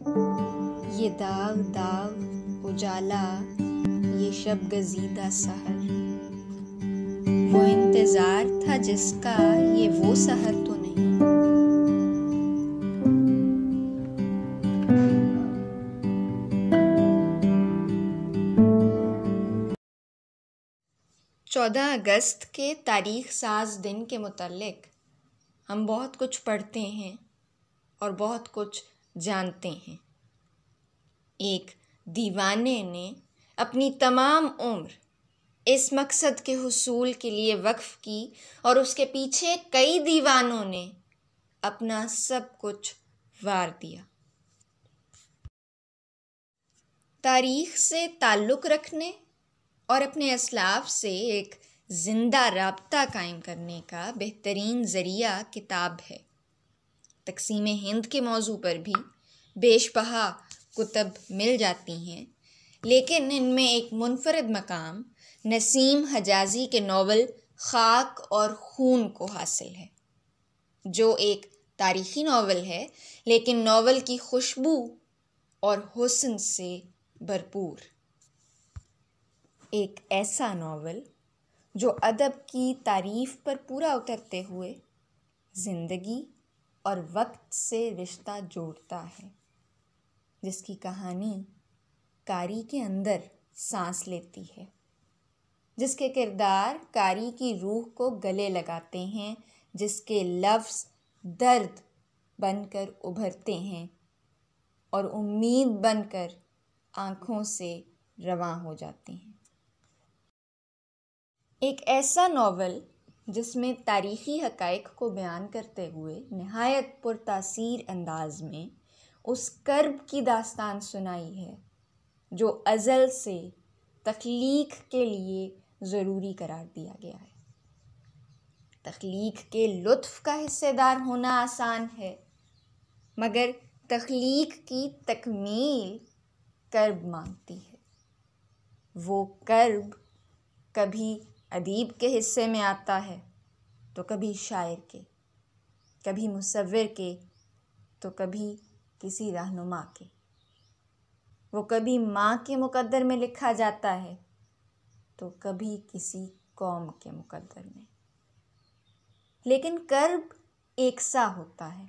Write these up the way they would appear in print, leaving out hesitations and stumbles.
یہ داغ داغ اجالا، یہ شب گزیدہ سحر، وہ انتظار تھا جس کا، یہ وہ سحر تو نہیں۔ چودہ اگست کے تاریخ ساز دن کے متعلق ہم بہت کچھ پڑھتے ہیں اور بہت کچھ جانتے ہیں۔ ایک دیوانے نے اپنی تمام عمر اس مقصد کے حصول کے لیے وقف کی اور اس کے پیچھے کئی دیوانوں نے اپنا سب کچھ وار دیا۔ تاریخ سے تعلق رکھنے اور اپنے اسلاف سے ایک زندہ رابطہ قائم کرنے کا بہترین ذریعہ کتاب ہے۔ تقسیم ہند کے موضوع پر بھی بیش بہا کتب مل جاتی ہیں، لیکن ان میں ایک منفرد مقام نسیم حجازی کے ناول خاک اور خون کو حاصل ہے، جو ایک تاریخی ناول ہے لیکن ناول کی خوشبو اور حسن سے بھرپور۔ ایک ایسا ناول جو ادب کی تعریف پر پورا اترتے ہوئے زندگی اور وقت سے رشتہ جوڑتا ہے، جس کی کہانی قاری کے اندر سانس لیتی ہے، جس کے کردار قاری کی روح کو گلے لگاتے ہیں، جس کے لفظ درد بن کر ابھرتے ہیں اور امید بن کر آنکھوں سے رواں ہو جاتے ہیں۔ ایک ایسا ناول جس میں تاریخی حقائق کو بیان کرتے ہوئے نہایت پرتاثیر انداز میں اس کرب کی داستان سنائی ہے جو ازل سے تخلیق کے لیے ضروری قرار دیا گیا ہے۔ تخلیق کے لطف کا حصے دار ہونا آسان ہے، مگر تخلیق کی تکمیل کرب مانگتی ہے۔ وہ کرب کبھی ادیب کے حصے میں آتا ہے تو کبھی شاعر کے، کبھی مصور کے تو کبھی کسی رہنما کے۔ وہ کبھی ماں کے مقدر میں لکھا جاتا ہے تو کبھی کسی قوم کے مقدر میں، لیکن کرب یکساں ہوتا ہے۔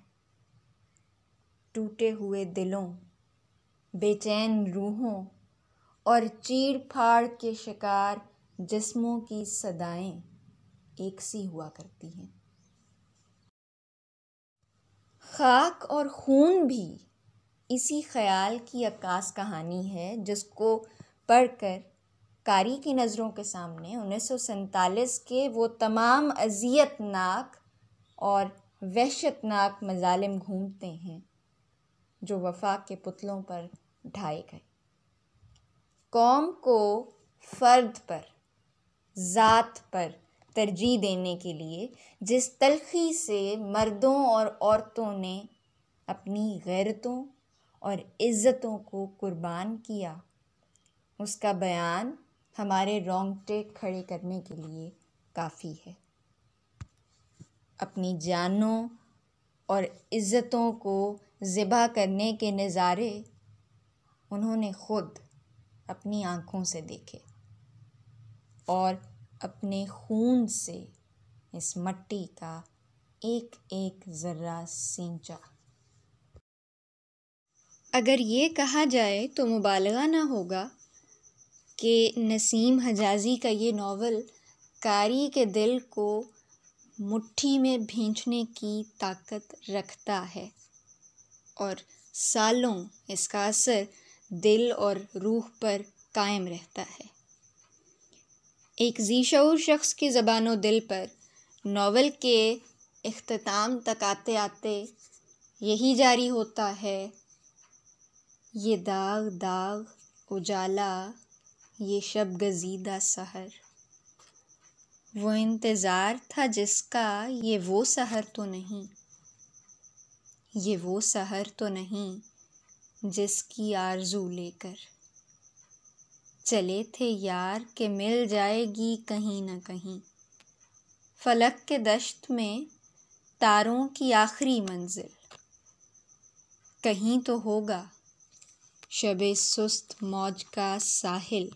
ٹوٹے ہوئے دلوں، بے چین روحوں اور چیڑ پھاڑ کے شکار جسموں کی صدائیں ایک سی ہوا کرتی ہیں۔ خاک اور خون بھی اسی خیال کی عکاس کہانی ہے، جس کو پڑھ کر قاری کی نظروں کے سامنے 1947 کے وہ تمام اذیت ناک اور وحشت ناک مظالم گھومتے ہیں جو وفا کے پتلوں پر ڈھائے گئے۔ قوم کو فرد پر، ذات پر ترجیح دینے کے لیے جس تلخی سے مردوں اور عورتوں نے اپنی غیرتوں اور عزتوں کو قربان کیا، اس کا بیان ہمارے رونگٹے کھڑے کرنے کے لیے کافی ہے۔ اپنی جانوں اور عزتوں کو ذبح کرنے کے نظارے انہوں نے خود اپنی آنکھوں سے دیکھے اور اپنے خون سے اس مٹی کا ایک ایک ذرہ سینچا۔ اگر یہ کہا جائے تو مبالغہ نہ ہوگا کہ نسیم حجازی کا یہ ناول قاری کے دل کو مٹھی میں بھینچنے کی طاقت رکھتا ہے اور سالوں اس کا اثر دل اور روح پر قائم رہتا ہے۔ ایک ذی شعور شخص کی زبان و دل پر ناول کے اختتام تک آتے آتے یہی جاری ہوتا ہے: یہ داغ داغ اجالا، یہ شب گزیدہ سحر، وہ انتظار تھا جس کا، یہ وہ سحر تو نہیں، یہ وہ سحر تو نہیں جس کی آرزو لے کر چلے تھے یار کہ مل جائے گی کہیں نہ کہیں، فلک کے دشت میں تاروں کی آخری منزل، کہیں تو ہوگا شب سست موج کا ساحل،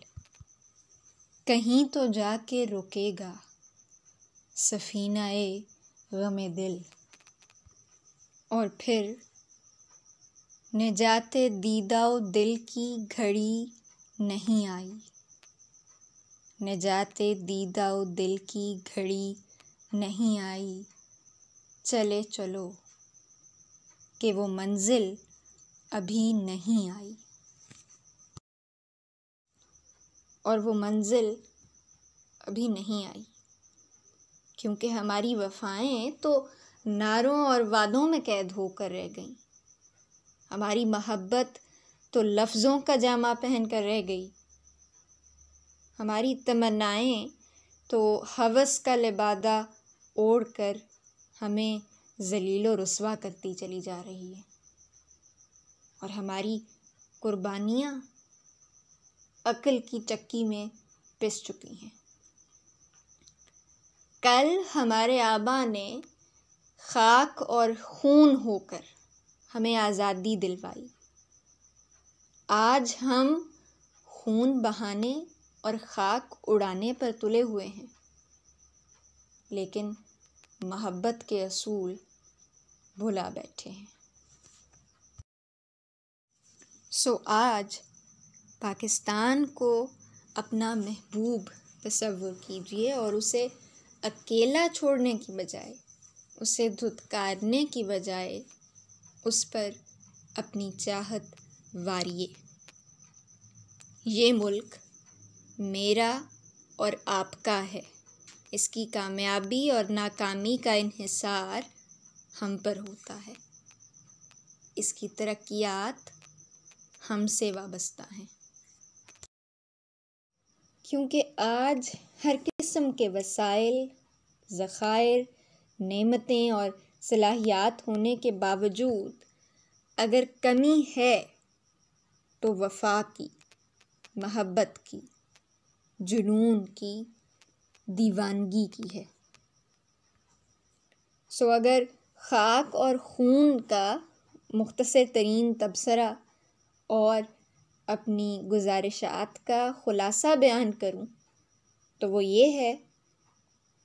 کہیں تو جا کے رکے گا سفینہ غم دل، اور پھر نجات دیدہ و دل کی گھڑی نہیں آئی، نجات دیدہ و دل کی گھڑی نہیں آئی، چلے چلو کہ وہ منزل ابھی نہیں آئی، اور وہ منزل ابھی نہیں آئی کیونکہ ہماری وفائیں تو نعروں اور وعدوں میں قید ہو کر رہ گئیں، ہماری محبت تو لفظوں کا جامہ پہن کر رہ گئی، ہماری تمنائیں تو ہوس کا لبادہ اوڑھ کر ہمیں ذلیل و رسوا کرتی چلی جا رہی ہے، اور ہماری قربانیاں عقل کی چکی میں پس چکی ہیں۔ کل ہمارے آبا نے خاک اور خون ہو کر ہمیں آزادی دلوائی، آج ہم خون بہانے اور خاک اڑانے پر تلے ہوئے ہیں، لیکن محبت کے اصول بھلا بیٹھے ہیں۔ آج پاکستان کو اپنا محبوب تصور کیجیے اور اسے اکیلا چھوڑنے کی بجائے، اسے دھتکارنے کی بجائے اس پر اپنی چاہت واریے۔ یہ ملک میرا اور آپ کا ہے، اس کی کامیابی اور ناکامی کا انحصار ہم پر ہوتا ہے، اس کی ترقیات ہم سے وابستہ ہیں، کیونکہ آج ہر قسم کے وسائل، ذخائر، نعمتیں اور صلاحیات ہونے کے باوجود اگر کمی ہے تو وفا کی، محبت کی، جنون کی، دیوانگی کی ہے۔ اگر خاک اور خون کا مختصر ترین تبصرہ اور اپنی گزارشات کا خلاصہ بیان کروں تو وہ یہ ہے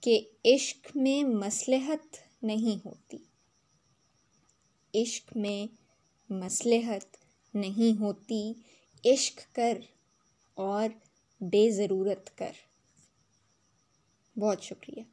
کہ عشق میں مصلحت نہیں ہوتی، عشق میں مصلحت نہیں ہوتی، عشق کر اور بے ضرورت کر۔ بہت شکریہ۔